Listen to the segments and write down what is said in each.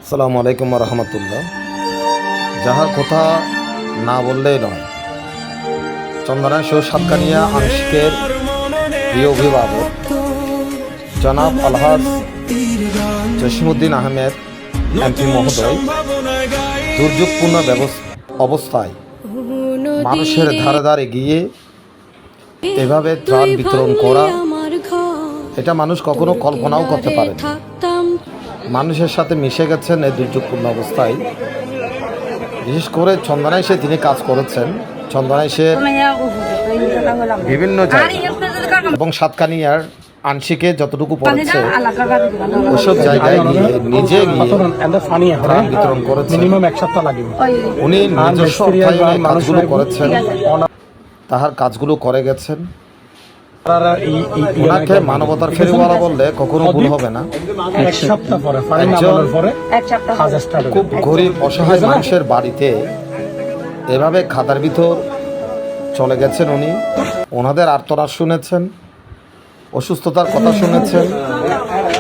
আসসালামু আলাইকুম রহমতুল্লাহ। যাহার কথা না বললেই নয়, চন্দনা শো সাতকানিয়া আংশিকের প্রিয় অভিভাবক জনাব আলহাজ জসিমউদ্দিন আহমেদ এমপি মহোদয় দুর্যোগপূর্ণ অবস্থায় মানুষের ধারে ধারে গিয়ে এভাবে ত্রাণ বিতরণ করা, এটা মানুষ কখনো কল্পনাও করতে পারে। মানুষের সাথে মিশে গেছেন এই দুর্যোগপূর্ণ অবস্থায়। বিশেষ করে চন্দনা এসে তিনি কাজ করেছেন। চন্দনা এসে বিভিন্ন জায়গায় এবং সাতকানিয়ার আংশিকে যতটুকু পড়েছে ওসব জায়গায় গিয়ে নিজে গিয়ে ত্রাণ বিতরণ করেছেন। উনি নিজস্ব অর্থায়নে কাজগুলো করেছেন, তাহার কাজগুলো করে গেছেন। ওনাকে মানবতার ফেরিওয়ালা বললে কখনো ভুল হবে না। একজন খুব গরিব অসহায় মানুষের বাড়িতে এভাবে খাতার ভিতর চলে গেছেন। উনি ওনাদের আর্তনাদ শুনেছেন, অসুস্থতার কথা শুনেছেন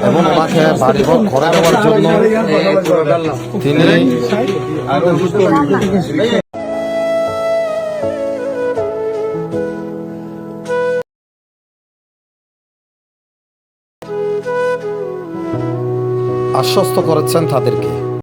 এবং ওনাকে বাড়িঘর ঘরে দেওয়ার জন্য তিনি আশ্বস্ত করেছেন তাদেরকে।